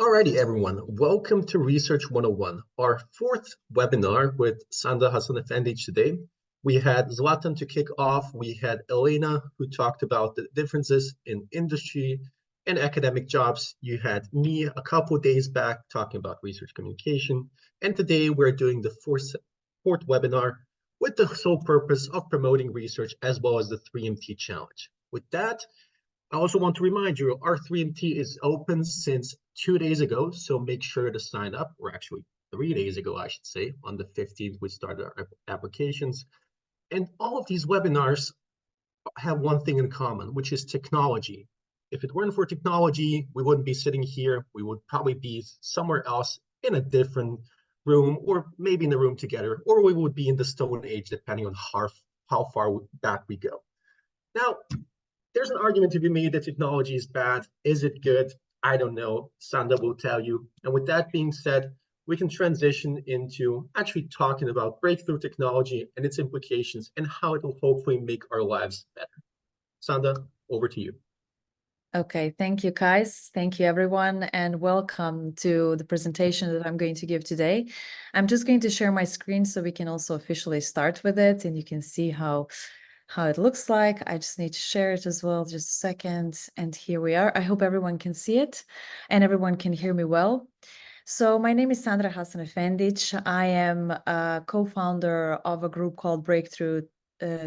Alrighty, everyone. Welcome to Research 101, our fourth webinar with Sandra Hasanefendic today. We had Zlatan to kick off. We had Elena, who talked about the differences in industry and academic jobs. You had me a couple of days back talking about research communication. And today we're doing the fourth webinar with the sole purpose of promoting research as well as the 3MT challenge. With that, I also want to remind you, our 3MT is open since 2 days ago, so make sure to sign up, or actually 3 days ago, I should say. On the 15th, we started our applications. And all of these webinars have one thing in common, which is technology. If it weren't for technology, we wouldn't be sitting here. We would probably be somewhere else in a different room, or maybe in a room together, or we would be in the Stone Age, depending on how far back we go. Now, there's an argument to be made that technology is bad. Is it good? I don't know. Sandra will tell you. And with that being said, we can transition into actually talking about breakthrough technology and its implications and how it will hopefully make our lives better. Sandra, over to you. Okay, thank you, Kais. Thank you, everyone, and welcome to the presentation that I'm going to give today. I'm just going to share my screen so we can also officially start with it, and you can see how it looks like. I just need to share it as well, just a second. And here we are. I hope everyone can see it and everyone can hear me well. So my name is Sandra Hasanefendic. I am a co-founder of a group called Breakthrough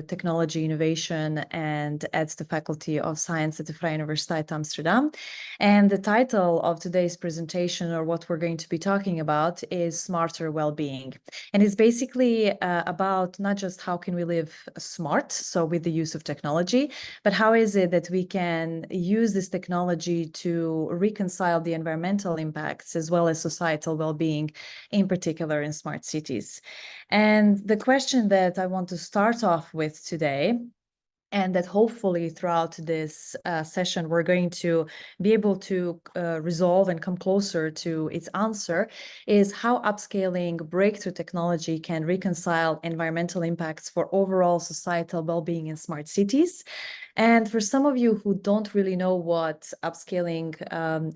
Technology Innovation and at the Faculty of Science at the Vrije Universiteit Amsterdam. And the title of today's presentation, or what we're going to be talking about, is Smarter Well-Being. And it's basically about not just how can we live smart, so with the use of technology, but how is it that we can use this technology to reconcile the environmental impacts as well as societal well-being, in particular in smart cities. And the question that I want to start off with today, and that hopefully throughout this session we're going to be able to resolve and come closer to its answer, is how upscaling breakthrough technology can reconcile environmental impacts for overall societal well-being in smart cities. And for some of you who don't really know what upscaling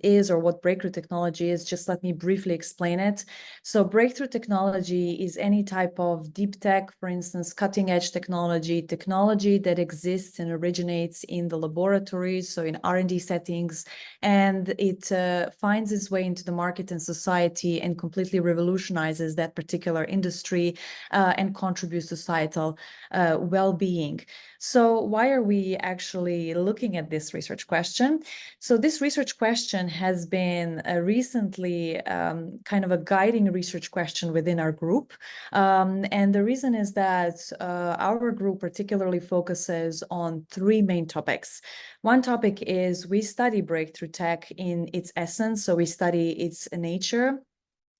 is or what breakthrough technology is, just let me briefly explain it. So breakthrough technology is any type of deep tech, for instance, cutting edge technology that exists and originates in the laboratories, so in R&D settings, and it finds its way into the market and society and completely revolutionizes that particular industry and contributes to societal well-being. So why are we actually looking at this research question? So this research question has been recently kind of a guiding research question within our group. And the reason is that our group particularly focuses on three main topics. One topic is we study breakthrough tech in its essence. So we study its nature,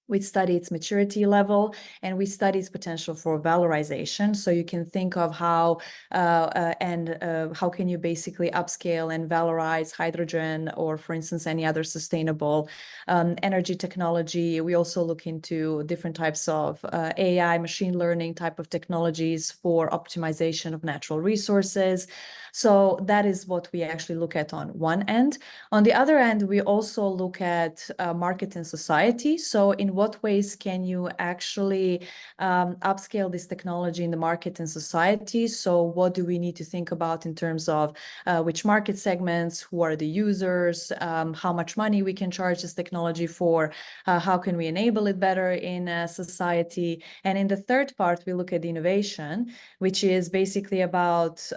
we study its maturity level, and we study its potential for valorization. So you can think of how how can you basically upscale and valorize hydrogen, or for instance, any other sustainable energy technology. We also look into different types of AI, machine learning type of technologies for optimization of natural resources. So that is what we actually look at on one end. On the other end, we also look at market and society. So in what ways can you actually upscale this technology in the market and society? So what do we need to think about in terms of which market segments, who are the users, how much money we can charge this technology for, how can we enable it better in society? And in the third part, we look at innovation, which is basically about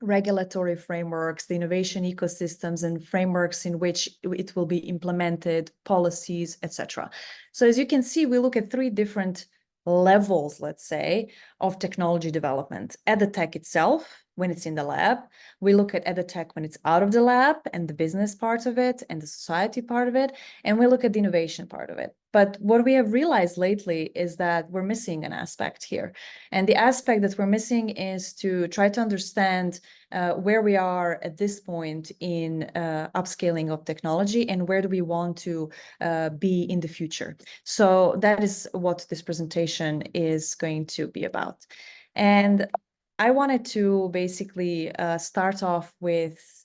regulatory frameworks, the innovation ecosystems and frameworks in which it will be implemented, policies, etc. So as you can see, we look at three different levels, let's say, of technology development. At the tech itself, when it's in the lab, we look at EdTech when it's out of the lab and the business part of it and the society part of it, and we look at the innovation part of it. But what we have realized lately is that we're missing an aspect here. And the aspect that we're missing is to try to understand where we are at this point in upscaling of technology and where do we want to be in the future. So that is what this presentation is going to be about. And I wanted to basically start off with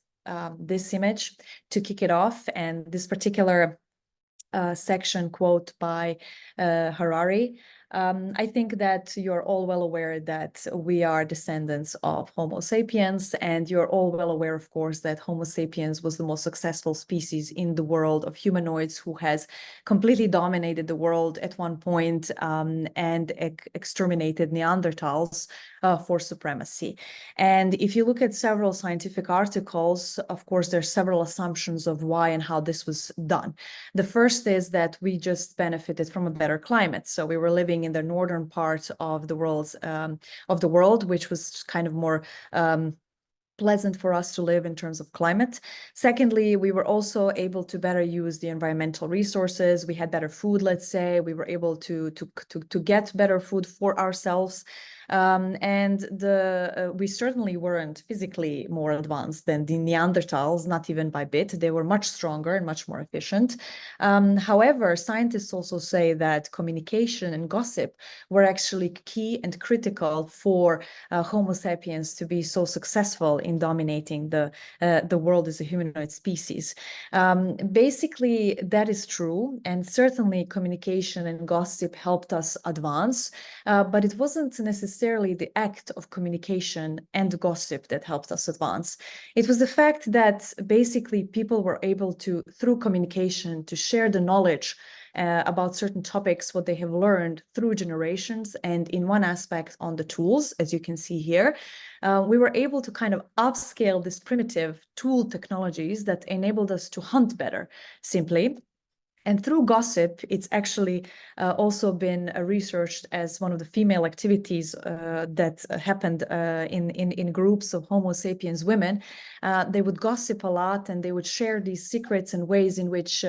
this image to kick it off. And this particular section quote by Harari. I think that you're all well aware that we are descendants of Homo sapiens, and you're all well aware, of course, that Homo sapiens was the most successful species in the world of humanoids who has completely dominated the world at one point and exterminated Neanderthals for supremacy. And if you look at several scientific articles, of course, there's several assumptions of why and how this was done. The first is that we just benefited from a better climate. So we were living in the northern part of the world, which was kind of more pleasant for us to live in terms of climate. Secondly, we were also able to better use the environmental resources. We had better food, let's say. We were able to get better food for ourselves. And we certainly weren't physically more advanced than the Neanderthals, not even by bit. They were much stronger and much more efficient. However, scientists also say that communication and gossip were actually key and critical for Homo sapiens to be so successful in dominating the world as a humanoid species. Basically, that is true, and certainly communication and gossip helped us advance, but it wasn't necessarily the act of communication and gossip that helped us advance. It was the fact that basically people were able to, through communication, to share the knowledge about certain topics, what they have learned through generations, and in one aspect on the tools, as you can see here, we were able to kind of upscale this primitive tool technologies that enabled us to hunt better, simply. And through gossip, it's actually also been researched as one of the female activities that happened in groups of Homo sapiens women. They would gossip a lot, and they would share these secrets and ways in which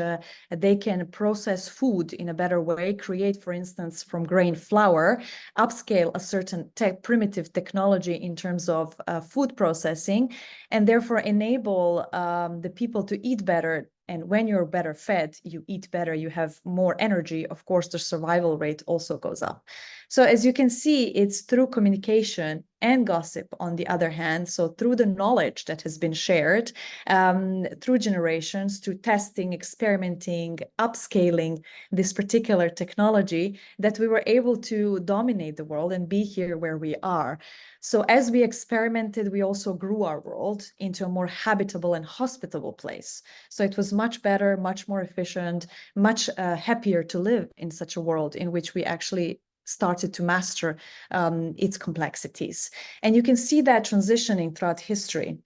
they can process food in a better way, create, for instance, from grain flour, upscale a certain primitive technology in terms of food processing, and therefore enable the people to eat better. And when you're better fed, you eat better, you have more energy. Of course, the survival rate also goes up. So as you can see, it's through communication and gossip on the other hand. So through the knowledge that has been shared through generations, through testing, experimenting, upscaling this particular technology, that we were able to dominate the world and be here where we are. So as we experimented, we also grew our world into a more habitable and hospitable place. So it was much better, much more efficient, much happier to live in such a world in which we actually started to master its complexities. And you can see that transitioning throughout history.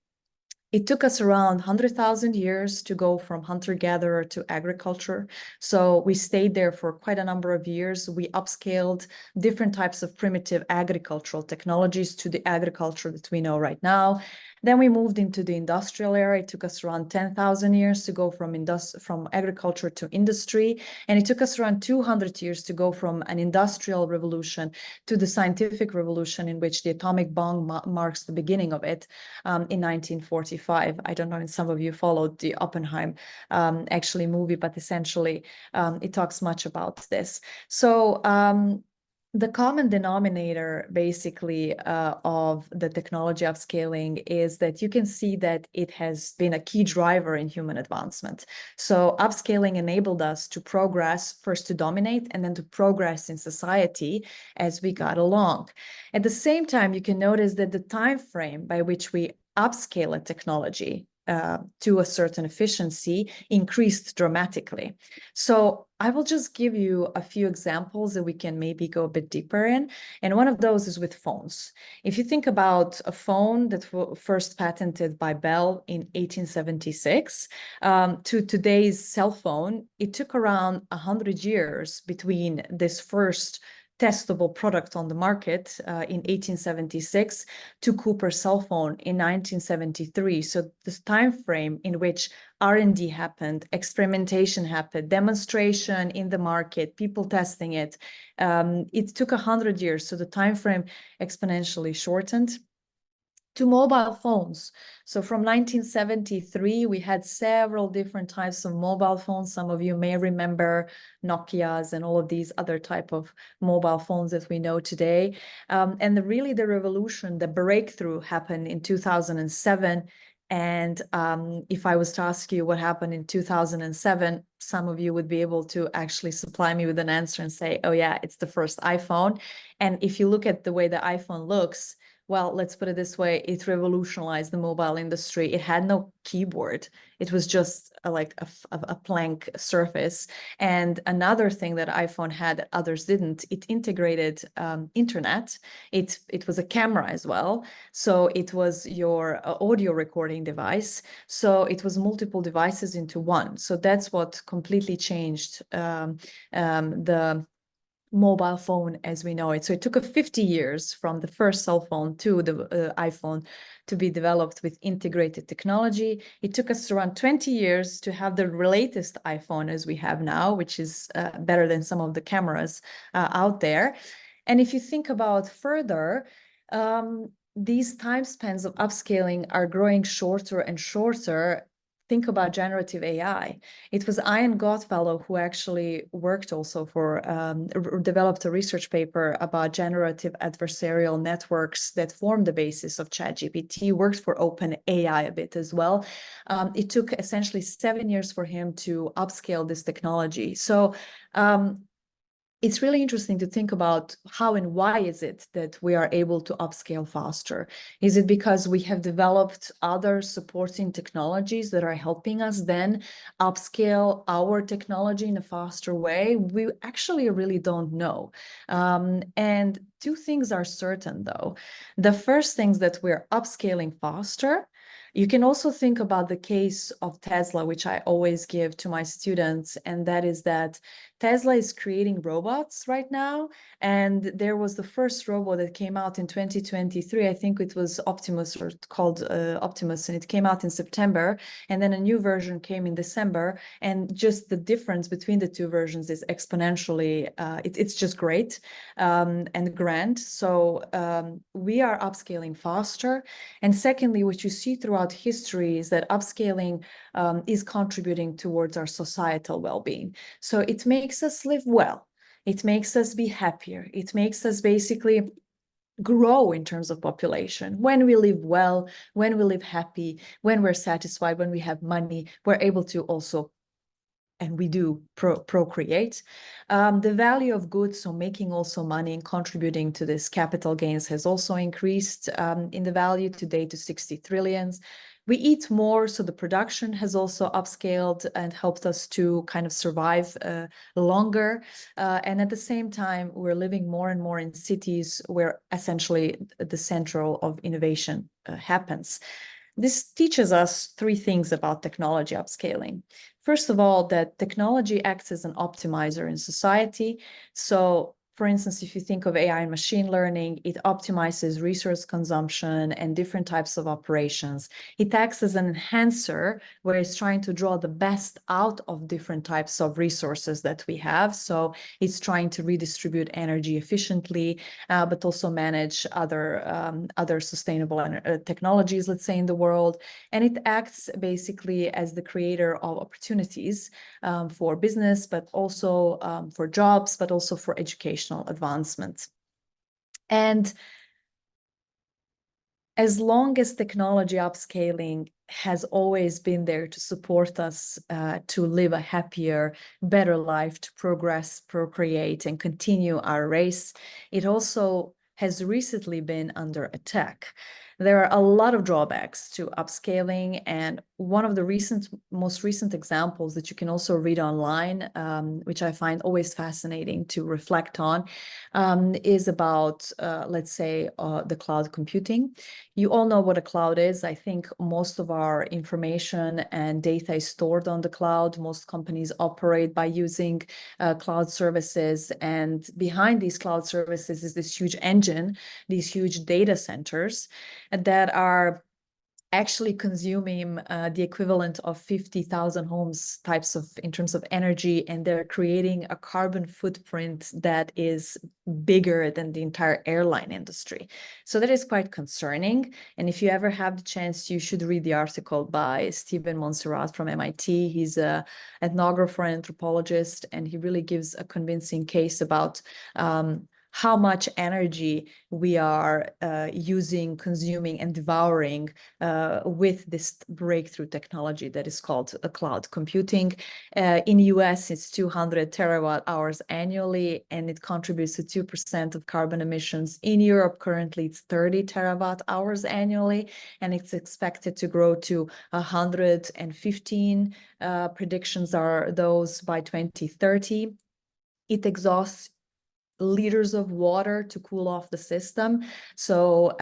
It took us around 100,000 years to go from hunter-gatherer to agriculture. So we stayed there for quite a number of years. We upscaled different types of primitive agricultural technologies to the agriculture that we know right now. Then we moved into the industrial era. It took us around 10,000 years to go from agriculture to industry. And it took us around 200 years to go from an industrial revolution to the scientific revolution, in which the atomic bomb marks the beginning of it in 1945. I don't know if some of you followed the Oppenheim actually movie, but essentially it talks much about this. So the common denominator basically of the technology upscaling is that you can see that it has been a key driver in human advancement. So upscaling enabled us to progress, first to dominate, and then to progress in society as we got along. At the same time, you can notice that the time frame by which we upscale a technology to a certain efficiency increased dramatically. So I will just give you a few examples that we can maybe go a bit deeper in. And one of those is with phones. If you think about a phone that was first patented by Bell in 1876 to today's cell phone, it took around 100 years between this first testable product on the market in 1876 to Cooper's cell phone in 1973. So this time frame in which R&D happened, experimentation happened, demonstration in the market, people testing it, it took 100 years. So the time frame exponentially shortened. To mobile phones. So from 1973, we had several different types of mobile phones. Some of you may remember Nokia's and all of these other type of mobile phones that we know today. And really the revolution, the breakthrough happened in 2007. And if I was to ask you what happened in 2007, some of you would be able to actually supply me with an answer and say, oh yeah, it's the first iPhone. And if you look at the way the iPhone looks, well, let's put it this way, it revolutionized the mobile industry. It had no keyboard. It was just like a blank surface. And another thing that iPhone had that others didn't, it integrated internet. It was a camera as well. So it was your audio recording device. So it was multiple devices into one. So that's what completely changed the mobile phone as we know it. So it took 50 years from the first cell phone to the iPhone to be developed with integrated technology. It took us around 20 years to have the latest iPhone as we have now, which is better than some of the cameras out there. And if you think about further, these time spans of upscaling are growing shorter and shorter. Think about generative AI. It was Ian Goodfellow who actually worked also for, developed a research paper about generative adversarial networks that form the basis of ChatGPT, worked for OpenAI a bit as well. It took essentially 7 years for him to upscale this technology. So it's really interesting to think about how and why is it that we are able to upscale faster? Is it because we have developed other supporting technologies that are helping us then upscale our technology in a faster way? We actually really don't know. And two things are certain though. The first thing is that we're upscaling faster. You can also think about the case of Tesla, which I always give to my students, and that is that Tesla is creating robots right now, and there was the first robot that came out in 2023. I think it was Optimus, or called Optimus, and it came out in September, and then a new version came in December, and just the difference between the two versions is exponentially, it's just great and grand. So we are upscaling faster. And secondly, what you see throughout history is that upscaling is contributing towards our societal well-being. So it makes us live well. It makes us be happier. It makes us basically grow in terms of population. When we live well, when we live happy, when we're satisfied, when we have money, we're able to also, and we do, procreate. The value of goods, so making also money and contributing to this capital gains, has also increased in the value today to 60 trillions. We eat more, so the production has also upscaled and helped us to kind of survive longer. And at the same time, we're living more and more in cities where essentially the center of innovation happens. This teaches us three things about technology upscaling. First of all, that technology acts as an optimizer in society. So, for instance, if you think of AI and machine learning, it optimizes resource consumption and different types of operations. It acts as an enhancer, where it's trying to draw the best out of different types of resources that we have. So it's trying to redistribute energy efficiently, but also manage other sustainable technologies, let's say, in the world. And it acts basically as the creator of opportunities for business, but also for jobs, but also for educational advancement. And as long as technology upscaling has always been there to support us to live a happier, better life, to progress, procreate, and continue our race, it also has recently been under attack. There are a lot of drawbacks to upscaling, and one of the most recent examples that you can also read online, which I find always fascinating to reflect on, is about, let's say, the cloud computing. You all know what a cloud is. I think most of our information and data is stored on the cloud. Most companies operate by using cloud services, and behind these cloud services is this huge engine, these huge data centers that are actually consuming the equivalent of 50,000 homes in terms of energy, and they're creating a carbon footprint that is bigger than the entire airline industry. So that is quite concerning. And if you ever have the chance, you should read the article by Stephen Montserrat from MIT. He's an ethnographer and anthropologist, and he really gives a convincing case about how much energy we are using, consuming, and devouring with this breakthrough technology that is called cloud computing. In US, it's 200 terawatt hours annually, and it contributes to 2% of carbon emissions. In Europe, currently, it's 30 terawatt hours annually, and it's expected to grow to 115. Predictions are those by 2030. It exhausts liters of water to cool off the system. So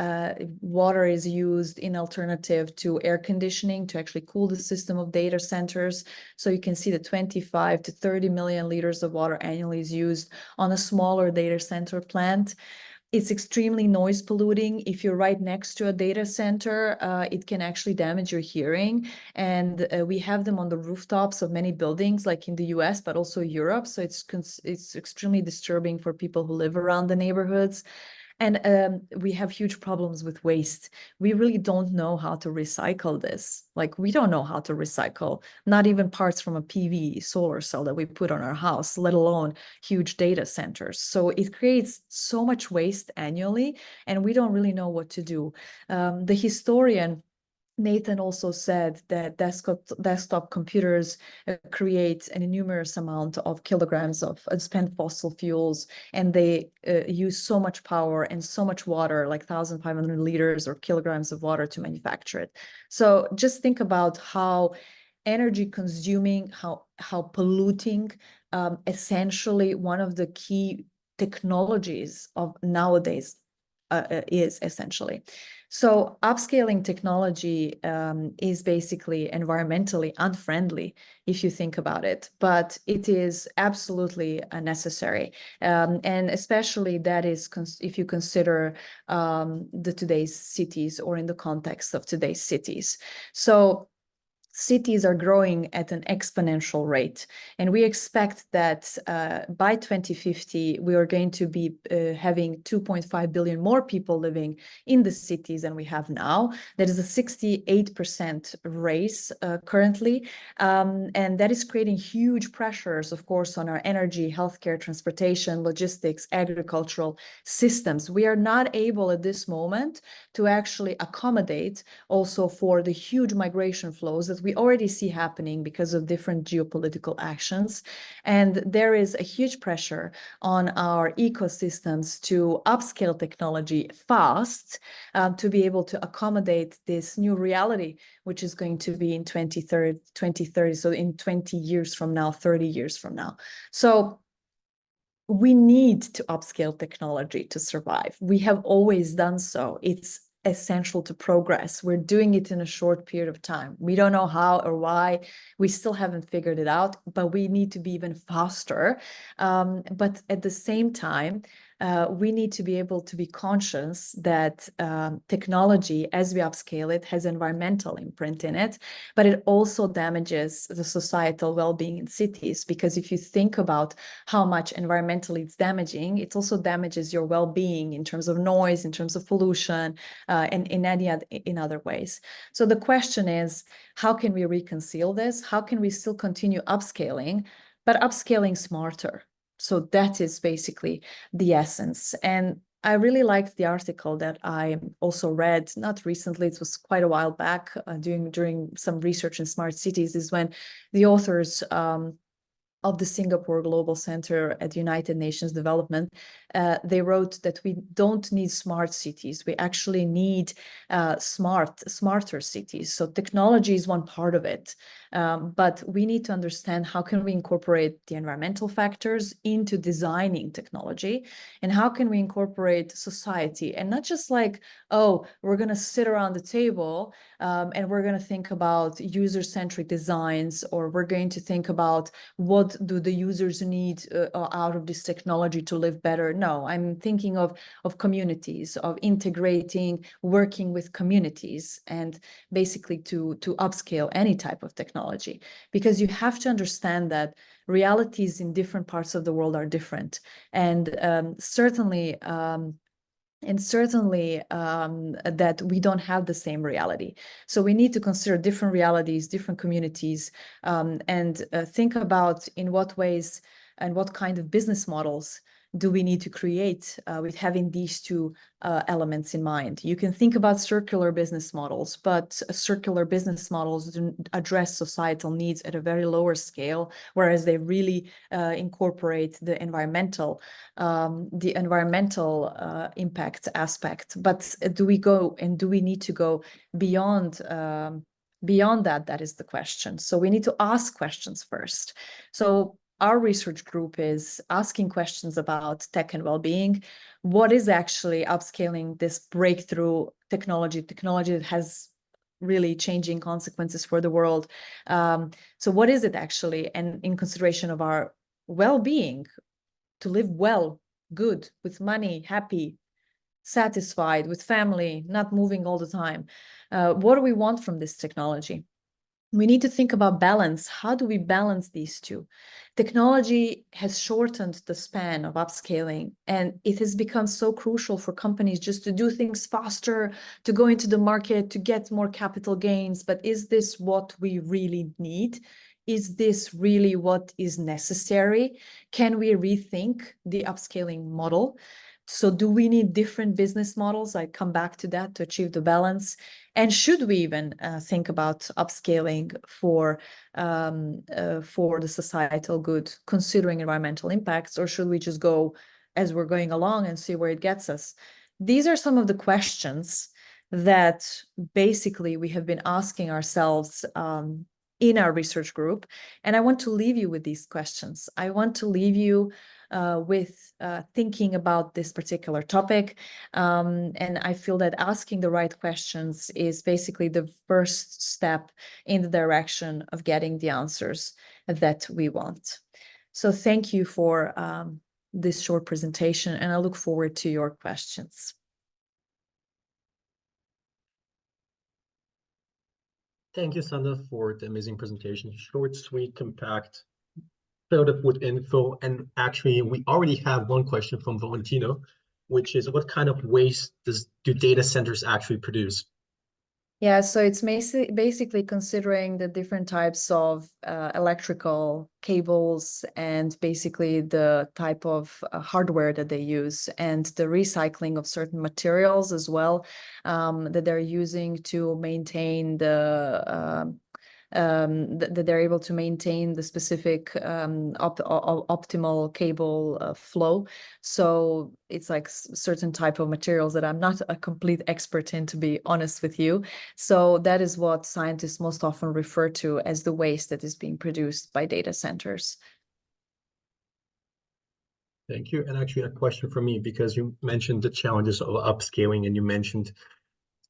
water is used in alternative to air conditioning to actually cool the system of data centers. So you can see that 25 to 30 million liters of water annually is used on a smaller data center plant. It's extremely noise polluting. If you're right next to a data center, it can actually damage your hearing. And we have them on the rooftops of many buildings, like in the US, but also Europe. So it's extremely disturbing for people who live around the neighborhoods. And we have huge problems with waste. We really don't know how to recycle this. Like, we don't know how to recycle, not even parts from a PV solar cell that we put on our house, let alone huge data centers. So it creates so much waste annually, and we don't really know what to do. The historian Nathan also said that desktop computers create an enormous amount of kilograms of spent fossil fuels, and they use so much power and so much water, like 1,500 liters or kilograms of water to manufacture it. So just think about how energy consuming, how polluting, essentially one of the key technologies of nowadays is essentially. So upscaling technology is basically environmentally unfriendly, if you think about it, but it is absolutely necessary. And especially that is if you consider the today's cities, or in the context of today's cities. So cities are growing at an exponential rate, and we expect that by 2050 we are going to be having 2.5 billion more people living in the cities than we have now. That is a 68% raise currently, and that is creating huge pressures, of course, on our energy, healthcare, transportation, logistics, agricultural systems. We are not able at this moment to actually accommodate also for the huge migration flows that we already see happening because of different geopolitical actions. And there is a huge pressure on our ecosystems to upscale technology fast to be able to accommodate this new reality, which is going to be in 2030, so in 20 years from now, 30 years from now. So we need to upscale technology to survive. We have always done so. It's essential to progress. We're doing it in a short period of time. We don't know how or why. We still haven't figured it out, but we need to be even faster. But at the same time, we need to be able to be conscious that technology, as we upscale it, has environmental imprint in it, but it also damages the societal well-being in cities. Because if you think about how much environmentally it's damaging, it also damages your well-being in terms of noise, in terms of pollution, and in other ways. So the question is, how can we reconcile this? How can we still continue upscaling, but upscaling smarter? So that is basically the essence. And I really liked the article that I also read, not recently, it was quite a while back, during some research in smart cities, is when the authors of the Singapore Global Center at United Nations Development, they wrote that we don't need smart cities. We actually need smarter cities. So technology is one part of it, but we need to understand how can we incorporate the environmental factors into designing technology, and how can we incorporate society, and not just like, oh, we're going to sit around the table and we're going to think about user-centric designs, or we're going to think about what do the users need out of this technology to live better. No, I'm thinking of communities, of integrating, working with communities, and basically to upscale any type of technology, because you have to understand that realities in different parts of the world are different, and certainly that we don't have the same reality. So we need to consider different realities, different communities, and think about in what ways and what kind of business models do we need to create with having these two elements in mind? You can think about circular business models, but circular business models address societal needs at a very lower scale, whereas they really incorporate the environmental impact aspect. But do we need to go beyond beyond that? That is the question. So we need to ask questions first. So our research group is asking questions about tech and well-being. What is actually upscaling, this breakthrough technology that has really changing consequences for the world? So what is it actually? And in consideration of our well-being, to live well, good, with money, happy, satisfied, with family, not moving all the time. What do we want from this technology? We need to think about balance. How do we balance these two? Technology has shortened the span of upscaling, and it has become so crucial for companies just to do things faster, to go into the market, to get more capital gains. But is this what we really need? Is this really what is necessary? Can we rethink the upscaling model? So do we need different business models? I come back to that to achieve the balance. And should we even think about upscaling for the societal good, considering environmental impacts, or should we just go as we're going along and see where it gets us? These are some of the questions that basically we have been asking ourselves in our research group. And I want to leave you with these questions. I want to leave you with thinking about this particular topic. And I feel that asking the right questions is basically the first step in the direction of getting the answers that we want. So thank you for this short presentation, and I look forward to your questions. Thank you, Sandra, for the amazing presentation. Short, sweet, compact, filled up with info. And actually, we already have one question from Valentino, which is what kind of waste do data centers actually produce? Yeah, so it's basically considering the different types of electrical cables and basically the type of hardware that they use and the recycling of certain materials as well that they're using to maintain that they're able to maintain the specific optimal cable flow. So it's like certain type of materials that I'm not a complete expert in, to be honest with you. So that is what scientists most often refer to as the waste that is being produced by data centers. Thank you. And actually a question for me, because you mentioned the challenges of upscaling and you mentioned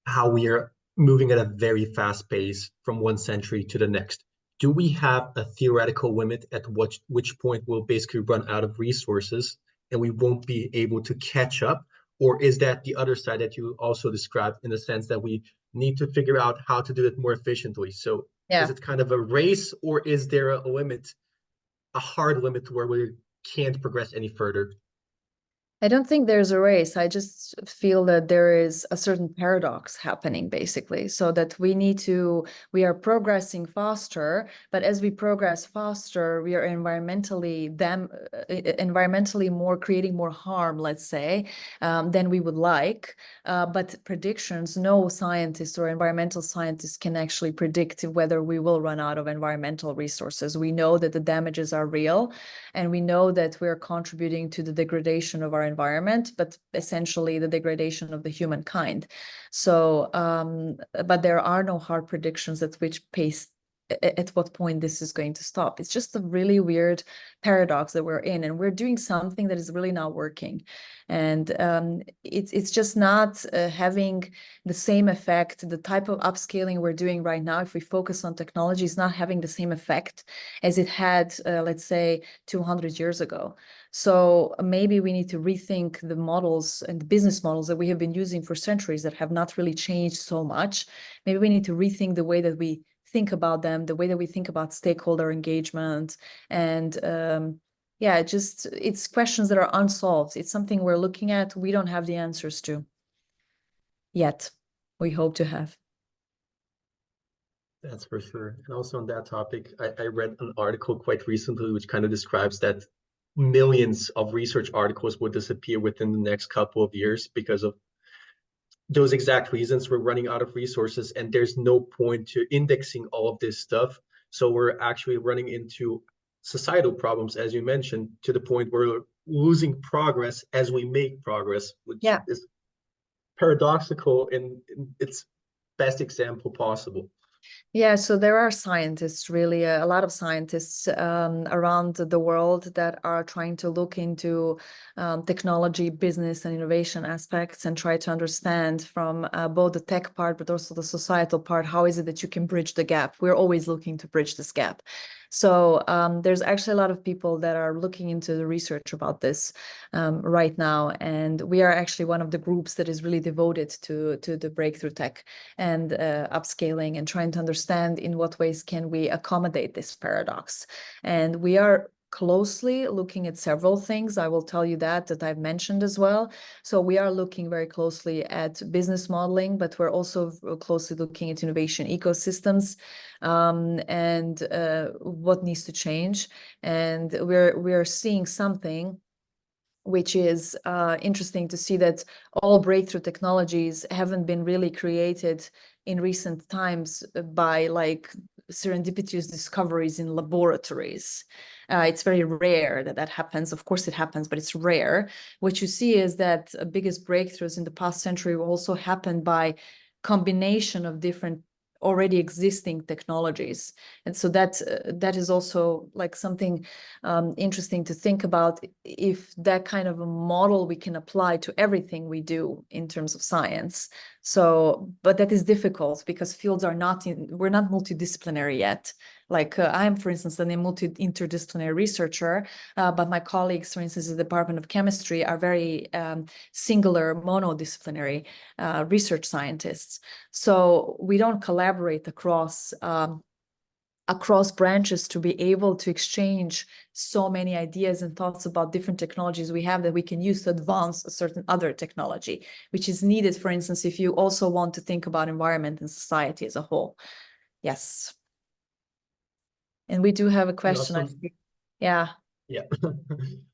how we are moving at a very fast pace from one century to the next. Do we have a theoretical limit at which point we'll basically run out of resources and we won't be able to catch up? Or is that the other side that you also described, in the sense that we need to figure out how to do it more efficiently? So Yeah. is it kind of a race, or is there a limit, a hard limit to where we can't progress any further? I don't think there's a race. I just feel that there is a certain paradox happening, basically, so that we are progressing faster, but as we progress faster, we are environmentally more creating more harm, let's say, than we would like. But predictions, no scientist or environmental scientist can actually predict whether we will run out of environmental resources. We know that the damages are real, and we know that we are contributing to the degradation of our environment, but essentially the degradation of the humankind. So, but there are no hard predictions at which pace, at what point this is going to stop. It's just a really weird paradox that we're in, and we're doing something that is really not working. And it's just not having the same effect. The type of upscaling we're doing right now, if we focus on technology, is not having the same effect as it had, let's say, 200 years ago. So maybe we need to rethink the models and the business models that we have been using for centuries that have not really changed so much. Maybe we need to rethink the way that we think about them, the way that we think about stakeholder engagement. And yeah, it's questions that are unsolved. It's something we're looking at. We don't have the answers to yet. We hope to have. That's for sure. And also on that topic, I read an article quite recently which kind of describes that millions of research articles will disappear within the next couple of years because of those exact reasons. We're running out of resources, and there's no point to indexing all of this stuff. So we're actually running into societal problems, as you mentioned, to the point where we're losing progress as we make progress, which Yeah. is paradoxical in its best example possible. Yeah, so there are scientists, really, a lot of scientists around the world that are trying to look into technology, business, and innovation aspects and try to understand from both the tech part, but also the societal part, how is it that you can bridge the gap? We're always looking to bridge this gap. So there's actually a lot of people that are looking into the research about this right now. And we are actually one of the groups that is really devoted to the breakthrough tech and upscaling and trying to understand in what ways can we accommodate this paradox. And we are closely looking at several things. I will tell you that I've mentioned as well. So we are looking very closely at business modeling, but we're also closely looking at innovation ecosystems and what needs to change. And we're seeing something which is interesting to see, that all breakthrough technologies haven't been really created in recent times by like serendipitous discoveries in laboratories. It's very rare that happens. Of course it happens, but it's rare. What you see is that biggest breakthroughs in the past century also happened by combination of different already existing technologies. And so that is also like something interesting to think about, if that kind of a model we can apply to everything we do in terms of science. So, but that is difficult because fields are we're not multidisciplinary yet. Like I'm, for instance, a interdisciplinary researcher, but my colleagues, for instance, in the Department of Chemistry are very singular monodisciplinary research scientists. So we don't collaborate across branches to be able to exchange so many ideas and thoughts about different technologies we have that we can use to advance a certain other technology, which is needed, for instance, if you also want to think about environment and society as a whole. Yes. And we do have a question. Awesome. Yeah. Yeah.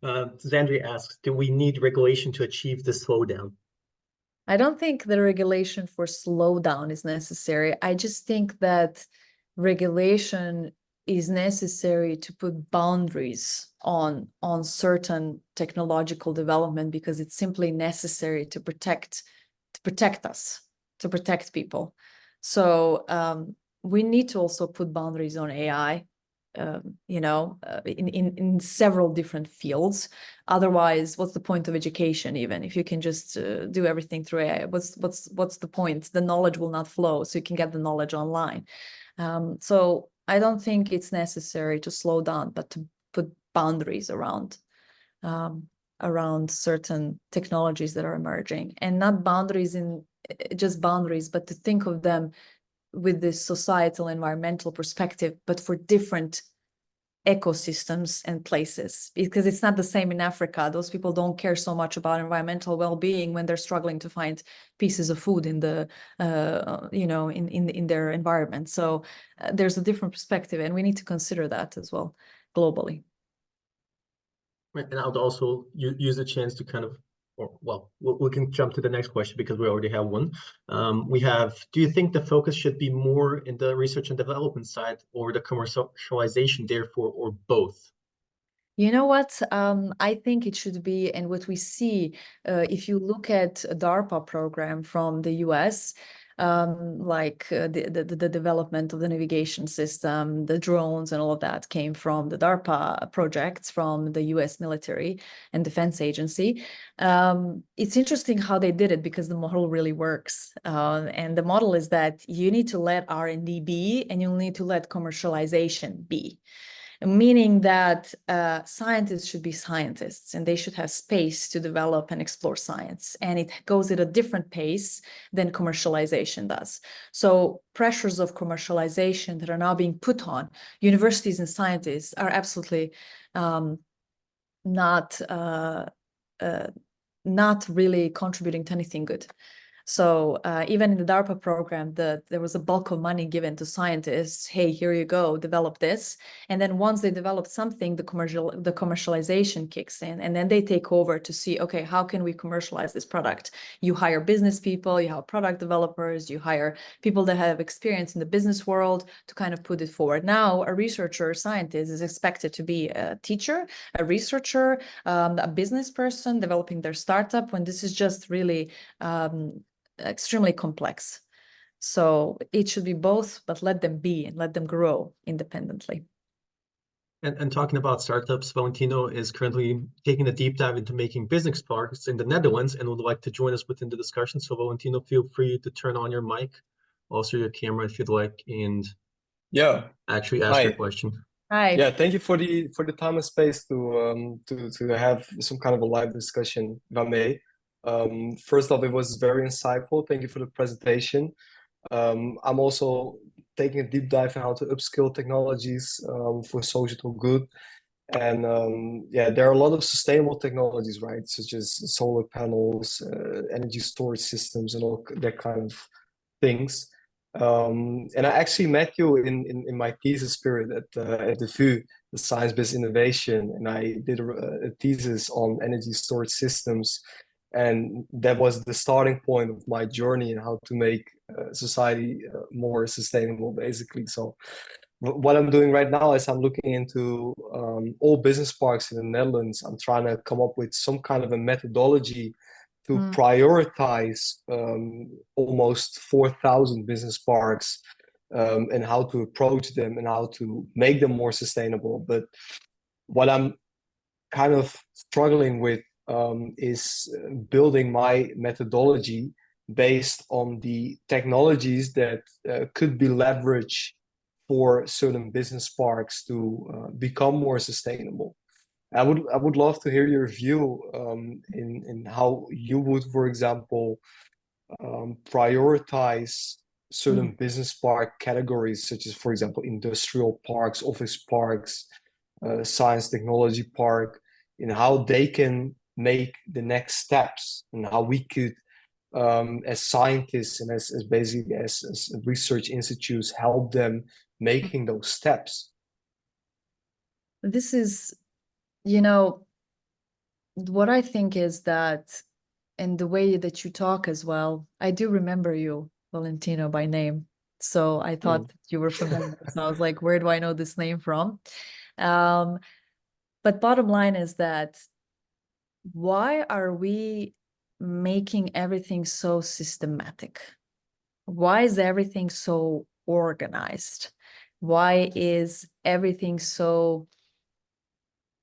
Zandri asks, do we need regulation to achieve the slowdown? I don't think the regulation for slowdown is necessary. I just think that regulation is necessary to put boundaries on certain technological development, because it's simply necessary to protect us, to protect people. So we need to also put boundaries on AI, in several different fields. Otherwise, what's the point of education? Even if you can just do everything through AI, what's the point? The knowledge will not flow, so you can get the knowledge online. So I don't think it's necessary to slow down, but to put boundaries around certain technologies that are emerging, and not boundaries in just boundaries, but to think of them with this societal environmental perspective, but for different ecosystems and places, because it's not the same in Africa. Those people don't care so much about environmental well-being when they're struggling to find pieces of food in the in their environment. So there's a different perspective, and we need to consider that as well globally. And I would also use the chance to kind of, we can jump to the next question because we already have one. Do you think the focus should be more in the research and development side or the commercialization, therefore, or both? You know what? I think it should be, and what we see, if you look at a DARPA program from the US, like the development of the navigation system, the drones and all of that came from the DARPA projects from the US military and defense agency. It's interesting how they did it, because the model really works. And the model is that you need to let R&D be, and you need to let commercialization be. Meaning that scientists should be scientists, and they should have space to develop and explore science. And it goes at a different pace than commercialization does. So pressures of commercialization that are now being put on universities and scientists are absolutely not really contributing to anything good. So even in the DARPA program, there was a bulk of money given to scientists. Hey, here you go, develop this. And then once they develop something, the commercialization kicks in, and then they take over to see, okay, how can we commercialize this product? You hire business people, you have product developers, you hire people that have experience in the business world to kind of put it forward. Now, a researcher or scientist is expected to be a teacher, a researcher, a business person developing their startup, when this is just really extremely complex. So it should be both, but let them be and let them grow independently. And talking about startups, Valentino is currently taking a deep dive into making business parks in the Netherlands and would like to join us within the discussion. So Valentino, feel free to turn on your mic, also your camera if you'd like, and actually ask your Hi. question. Hi. Yeah, thank you for the time and space to have some kind of a live discussion, if I may. First off, it was very insightful. Thank you for the presentation. I'm also taking a deep dive in how to upskill technologies for social good. And yeah, there are a lot of sustainable technologies, right? Such as solar panels, energy storage systems, and all that kind of things. And I actually met you in my thesis period at the VU, the Science-Based Innovation, and I did a thesis on energy storage systems. And that was the starting point of my journey and how to make society more sustainable, basically. So what I'm doing right now is I'm looking into all business parks in the Netherlands. I'm trying to come up with some kind of a methodology to prioritize almost 4,000 business parks and how to approach them and how to make them more sustainable. But what I'm kind of struggling with is building my methodology based on the technologies that could be leveraged for certain business parks to become more sustainable. I would love to hear your view in how you would, for example, prioritize certain business park categories, such as, for example, industrial parks, office parks, science technology park, and how they can make the next steps, and how we could, as scientists and as basically as research institutes, help them making those steps. This is, you know, what I think is that, and the way that you talk as well, I do remember you, Valentino, by name. So I thought that you were familiar. So I was like, where do I know this name from? But bottom line is that, why are we making everything so systematic? Why is everything so organized? Why is everything so,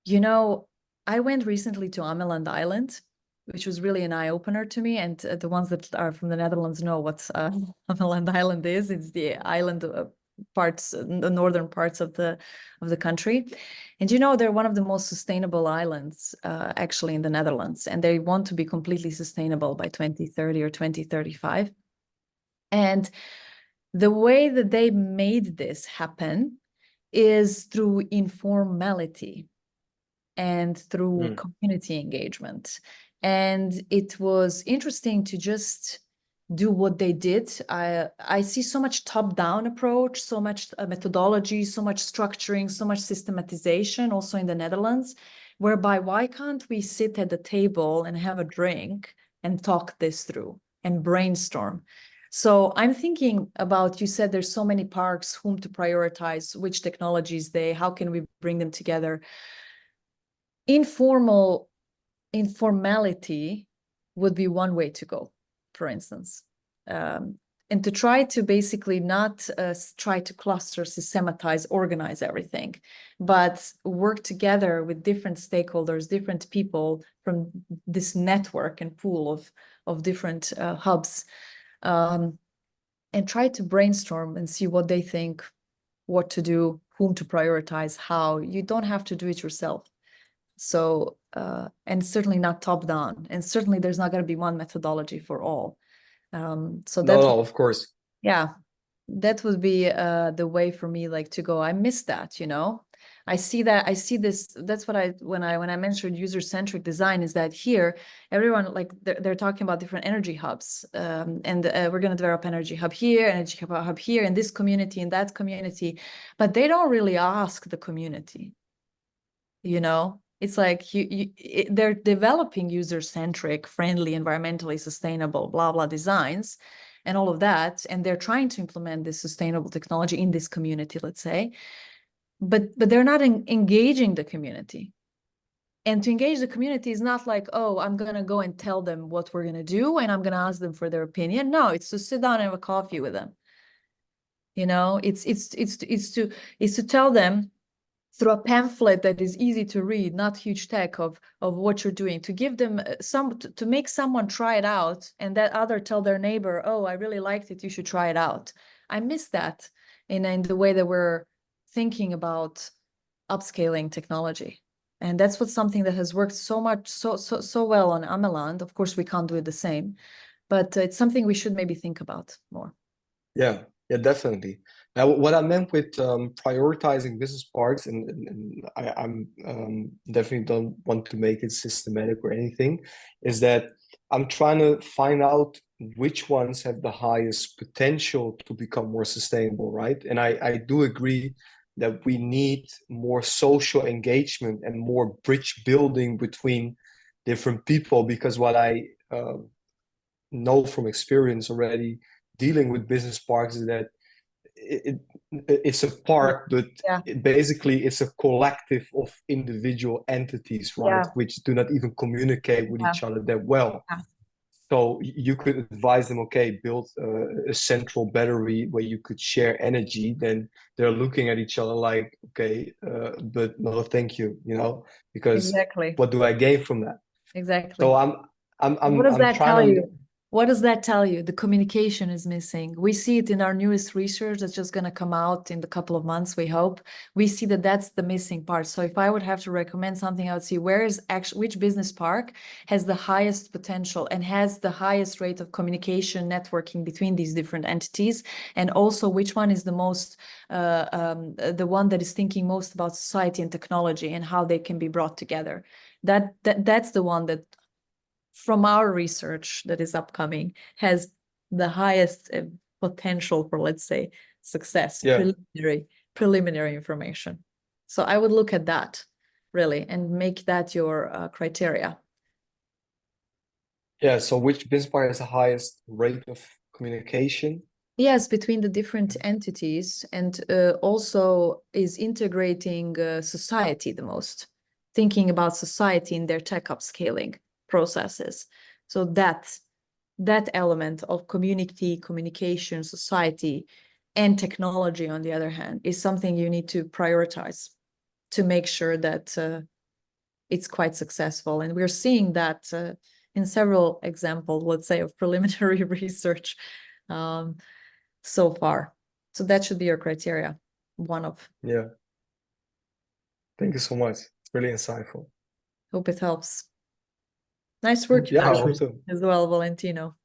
you know, I went recently to Ameland Island, which was really an eye-opener to me. And the ones that are from the Netherlands know what Ameland Island is. It's the island parts, the northern parts of the country. And you know, they're one of the most sustainable islands actually in the Netherlands. And they want to be completely sustainable by 2030 or 2035. And the way that they made this happen is through informality and through community engagement. And it was interesting to just do what they did. I see so much top-down approach, so much methodology, so much structuring, so much systematization also in the Netherlands, whereby why can't we sit at the table and have a drink and talk this through and brainstorm? So I'm thinking about, you said there's so many parks, whom to prioritize, which technologies how can we bring them together? Informality would be one way to go, for instance, and to try to basically not try to cluster, systematize, organize everything, but work together with different stakeholders, different people from this network and pool of different hubs, and try to brainstorm and see what they think, what to do, whom to prioritize, how. You don't have to do it yourself. So, and certainly not top down, and certainly there's not going to be one methodology for all. So that, No, of course. Yeah, that would be the way for me, like, to go. I miss that, you know. I see this. That's what when I mentioned user-centric design, is that here everyone, like, they're talking about different energy hubs, and we're going to develop energy hub here, energy hub here, in this community, in that community, but they don't really ask the community. You know, it's like they're developing user-centric, friendly, environmentally sustainable, blah blah designs, and all of that, and they're trying to implement this sustainable technology in this community, let's say. But they're not engaging the community. And to engage the community is not like, oh, I'm going to go and tell them what we're going to do and I'm going to ask them for their opinion. No, it's to sit down and have a coffee with them. You know, it's to tell them through a pamphlet that is easy to read, not huge tech of what you're doing, to give them to make someone try it out, and that other tell their neighbor, oh, I really liked it, you should try it out. I miss that in the way that we're thinking about upscaling technology. And that's something that has worked so well on Ameland. Of course, we can't do it the same, but it's something we should maybe think about more. Yeah, definitely. Now, what I meant with prioritizing business parks, and I'm definitely don't want to make it systematic or anything, is that I'm trying to find out which ones have the highest potential to become more sustainable, right? And I do agree that we need more social engagement and more bridge building between different people, because what I know from experience already dealing with business parks is that it's a park, but basically it's a collective of individual entities, right? Which do not even communicate with each other that well. So you could advise them, okay, build a central battery where you could share energy. Then they're looking at each other like, okay, but no, thank you, you know, because what do I gain from that? Exactly. So I'm what does that trying tell to. You? What does that tell you? The communication is missing. We see it in our newest research that's just going to come out in a couple of months, we hope. We see that that's the missing part. So if I would have to recommend something, I would see which business park has the highest potential and has the highest rate of communication, networking between these different entities, and also which one is the most, the one that is thinking most about society and technology and how they can be brought together. That's the one that, from our research that is upcoming, has the highest potential for, let's say, success, preliminary information. So I would look at that, really, and make that your criteria. Yeah, so which business park has the highest rate of communication? Yes, between the different entities, and also is integrating society the most, thinking about society in their tech upscaling processes. So that element of community, communication, society, and technology, on the other hand, is something you need to prioritize to make sure that it's quite successful. And we're seeing that in several examples, let's say, of preliminary research so far. So that should be your criteria, one of. Yeah. Thank you so much. It's really insightful. Hope it helps. Nice work I hope so. as well, Valentino.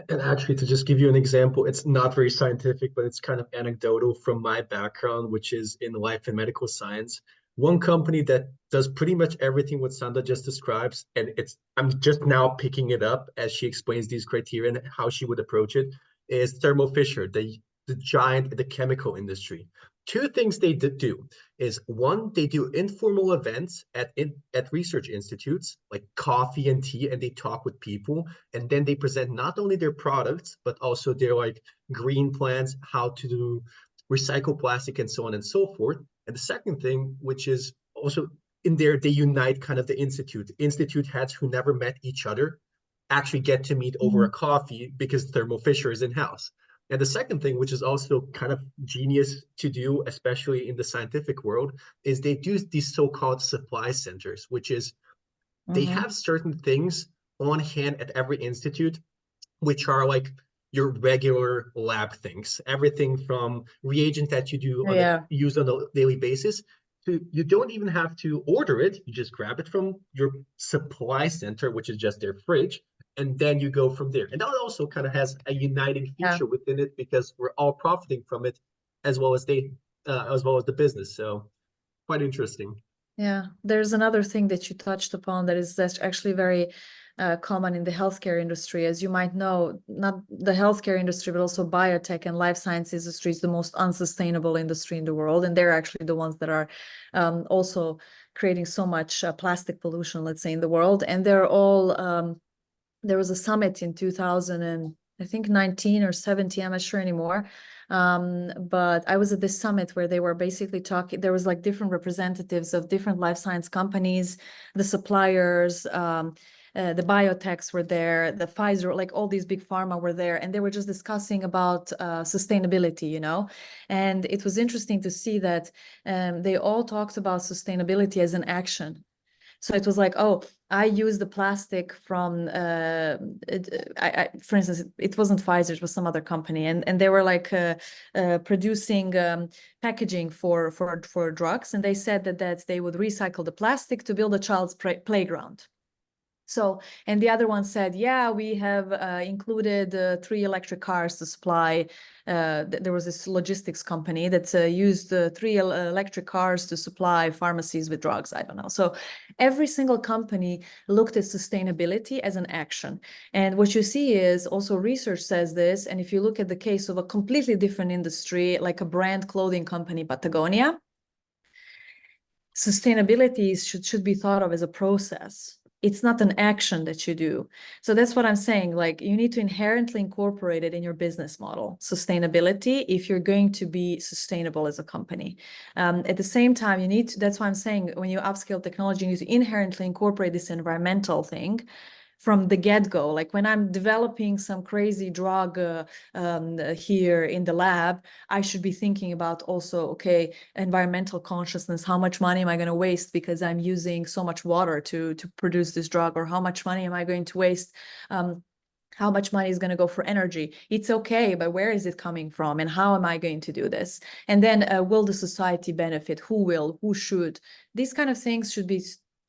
And actually, to just give you an example, it's not very scientific, but it's kind of anecdotal from my background, which is in life and medical science. One company that does pretty much everything what Sandra just describes, and I'm just now picking it up as she explains these criteria and how she would approach it, is Thermo Fisher, the giant in the chemical industry. Two things they do is, one, they do informal events at research institutes like coffee and tea, and they talk with people, and then they present not only their products but also their like green plans, how to do recycle plastic and so on and so forth. And the second thing, which is also in there, they unite kind of the institute heads who never met each other actually get to meet over a coffee because Thermo Fisher is in-house. And the second thing, which is also kind of genius to do, especially in the scientific world, is they do these so-called supply centers, which is they have certain things on hand at every institute, which are like your regular lab things, everything from reagent that you use on a daily basis to, you don't even have to order it. You just grab it from your supply center, which is just their fridge, and then you go from there. And that also kind of has a uniting feature within it, because we're all profiting from it as well as they. as well as the business. So quite interesting. Yeah, there's another thing that you touched upon that's actually very common in the healthcare industry. As you might know, not the healthcare industry, but also biotech and life science industry is the most unsustainable industry in the world. And they're actually the ones that are also creating so much plastic pollution, let's say, in the world. And they're all, there was a summit in 2000 and I think 19 or 17, I'm not sure anymore. But I was at this summit where they were basically talking, there was like different representatives of different life science companies, the suppliers, the biotechs were there, the Pfizer, like all these big pharma were there, and they were just discussing about sustainability, you know. And it was interesting to see that they all talked about sustainability as an action. So it was like, oh, I use the plastic from, for instance, it wasn't Pfizer, it was some other company, and they were like producing packaging for drugs, and they said that they would recycle the plastic to build a child's playground. So, and the other one said, yeah, we have included 3 electric cars to supply. There was this logistics company that used 3 electric cars to supply pharmacies with drugs. I don't know. So every single company looked at sustainability as an action. And what you see is also research says this. And if you look at the case of a completely different industry, like a brand clothing company, Patagonia, sustainability should be thought of as a process. It's not an action that you do. So that's what I'm saying. Like, you need to inherently incorporate it in your business model, sustainability, if you're going to be sustainable as a company. At the same time, you need to, that's why I'm saying when you upscale technology, you need to inherently incorporate this environmental thing from the get-go. Like when I'm developing some crazy drug here in the lab, I should be thinking about also, okay, environmental consciousness. How much money am I going to waste because I'm using so much water to produce this drug? Or how much money am I going to waste? How much money is going to go for energy? It's okay, but where is it coming from? And how am I going to do this? And then will the society benefit? Who will? Who should? These kind of things should be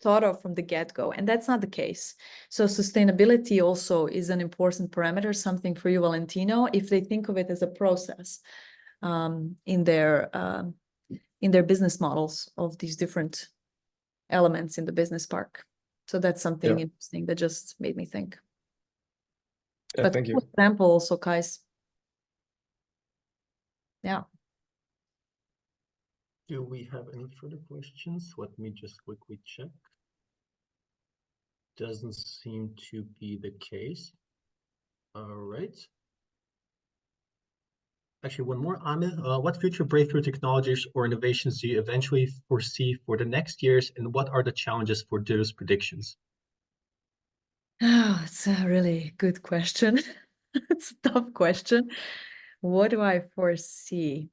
thought of from the get-go, and that's not the case. So sustainability also is an important parameter, something for you, Valentino, if they think of it as a process in their business models of these different elements in the business park. So that's something interesting that just made me think. Yeah, but thank you. For example, also, Kais. Yeah. Do we have any further questions? Let me just quickly check. Doesn't seem to be the case. All right. Actually, one more, Ahmed. What future breakthrough technologies or innovations do you eventually foresee for the next years, and what are the challenges for those predictions? Oh, it's a really good question. It's a tough question. What do I foresee?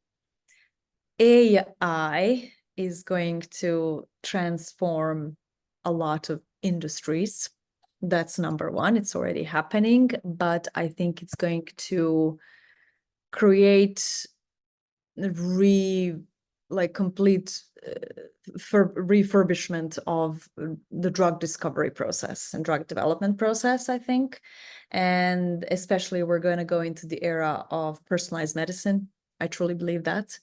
AI is going to transform a lot of industries. That's number one. It's already happening, but I think it's going to create complete refurbishment of the drug discovery process and drug development process, I think. And especially we're going to go into the era of personalized medicine. I truly believe that.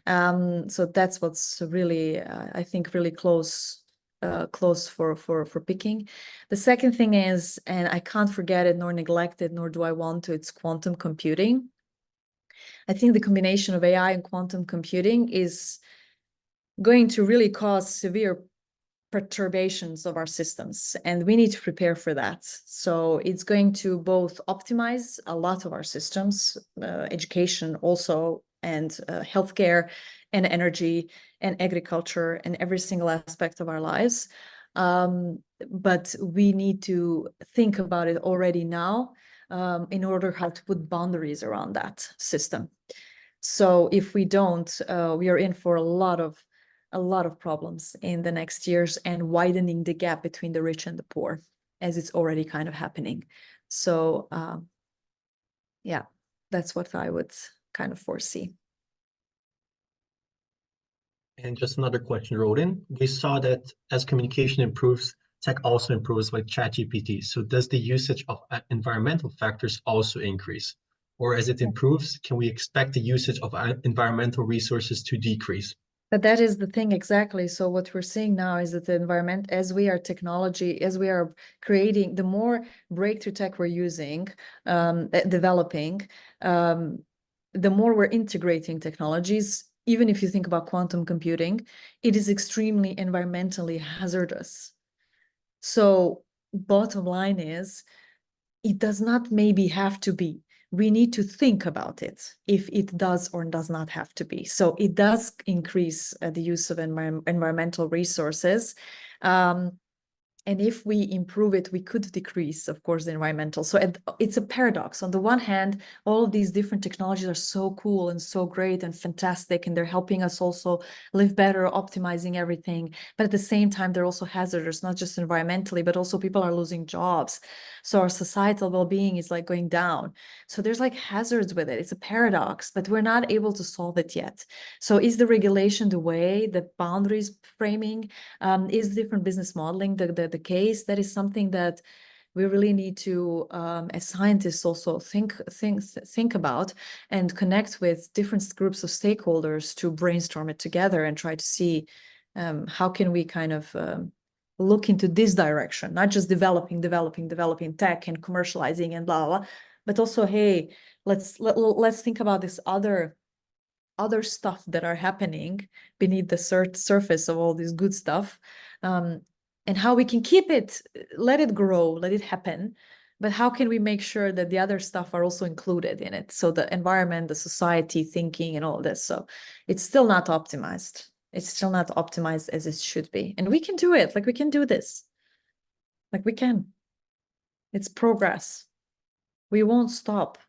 So that's what's really, I think, really close for picking. The second thing is, and I can't forget it nor neglect it, nor do I want to, it's quantum computing. I think the combination of AI and quantum computing is going to really cause severe perturbations of our systems, and we need to prepare for that. So it's going to both optimize a lot of our systems, education also, and healthcare, and energy, and agriculture, and every single aspect of our lives. But we need to think about it already now in order how to put boundaries around that system. So if we don't, we are in for a lot of problems in the next years, and widening the gap between the rich and the poor, as it's already kind of happening. So yeah, that's what I would kind of foresee. And just another question wrote in. We saw that as communication improves, tech also improves, like ChatGPT. So does the usage of environmental factors also increase? Or as it improves, can we expect the usage of environmental resources to decrease? But that is the thing exactly. So what we're seeing now is that the environment, as we are technology, as we are creating, the more breakthrough tech we're using, developing, the more we're integrating technologies. Even if you think about quantum computing, it is extremely environmentally hazardous. So bottom line is, it does not maybe have to be. We need to think about it if it does or does not have to be. So it does increase the use of environmental resources. And if we improve it, we could decrease, of course, the environmental. So it's a paradox. On the one hand, all of these different technologies are so cool and so great and fantastic, and they're helping us also live better, optimizing everything. But at the same time, they're also hazardous, not just environmentally, but also people are losing jobs. So our societal well-being is like going down. So there's like hazards with it. It's a paradox, but we're not able to solve it yet. So is the regulation the way, the boundaries framing, is different business modeling the case? That is something that we really need to, as scientists, also think about and connect with different groups of stakeholders to brainstorm it together and try to see how can we kind of look into this direction, not just developing tech and commercializing and blah blah, but also, hey, let's think about this other stuff that are happening beneath the surface of all this good stuff, and how we can keep it, let it grow, let it happen. But how can we make sure that the other stuff are also included in it? So the environment, the society thinking and all this. So it's still not optimized. It's still not optimized as it should be. And we can do it. Like we can do this. Like we can. It's progress. We won't stop.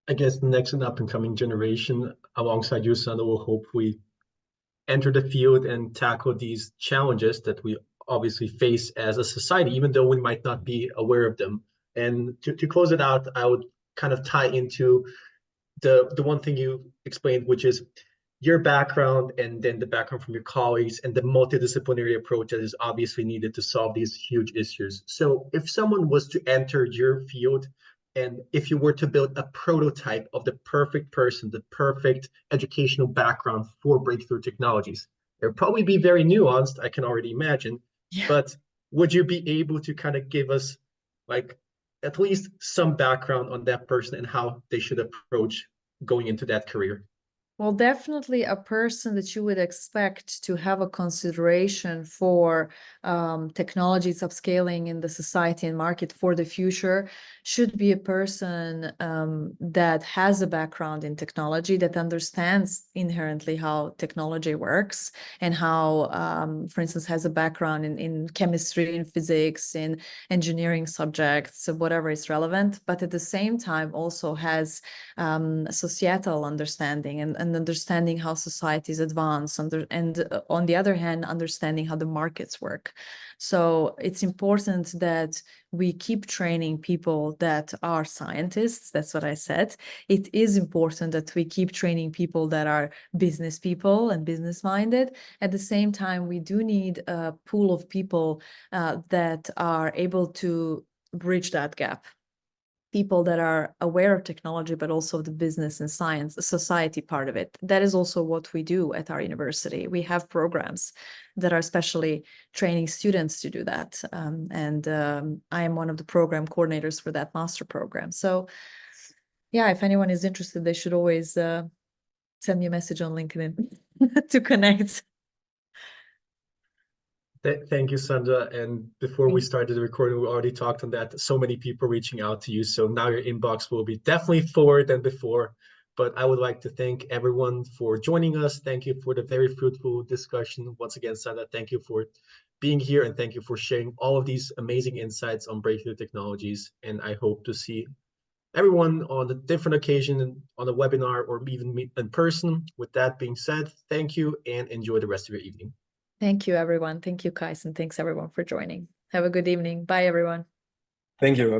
I guess the next and up and coming generation alongside you, Sandra, will hopefully enter the field and tackle these challenges that we obviously face as a society, even though we might not be aware of them. And to close it out, I would kind of tie into the one thing you explained, which is your background and then the background from your colleagues and the multidisciplinary approach that is obviously needed to solve these huge issues. So if someone was to enter your field, and if you were to build a prototype of the perfect person, the perfect educational background for breakthrough technologies, it would probably be very nuanced, I can already imagine. Yeah. But would you be able to kind of give us like at least some background on that person and how they should approach going into that career? Well, definitely a person that you would expect to have a consideration for technologies upscaling in the society and market for the future should be a person that has a background in technology, that understands inherently how technology works, and how, for instance, has a background in chemistry, in physics, in engineering subjects, whatever is relevant, but at the same time also has societal understanding and understanding how societies advance, and on the other hand, understanding how the markets work. So it's important that we keep training people that are scientists. That's what I said. It is important that we keep training people that are business people and business minded. At the same time, we do need a pool of people that are able to bridge that gap. People that are aware of technology, but also the business and science, society part of it. That is also what we do at our university. We have programs that are especially training students to do that. I am one of the program coordinators for that master program. So yeah, if anyone is interested, they should always send me a message on LinkedIn to connect. Thank you, Sandra. And before we started the recording, we already talked on that. So many people reaching out to you. So now your inbox will be definitely fuller than before. But I would like to thank everyone for joining us. Thank you for the very fruitful discussion. Once again, Sandra, thank you for being here, and thank you for sharing all of these amazing insights on breakthrough technologies. And I hope to see everyone on a different occasion, on a webinar, or even meet in person. With that being said, thank you and enjoy the rest of your evening. Thank you, everyone. Thank you, Kais, and thanks everyone for joining. Have a good evening. Bye, everyone. Thank you.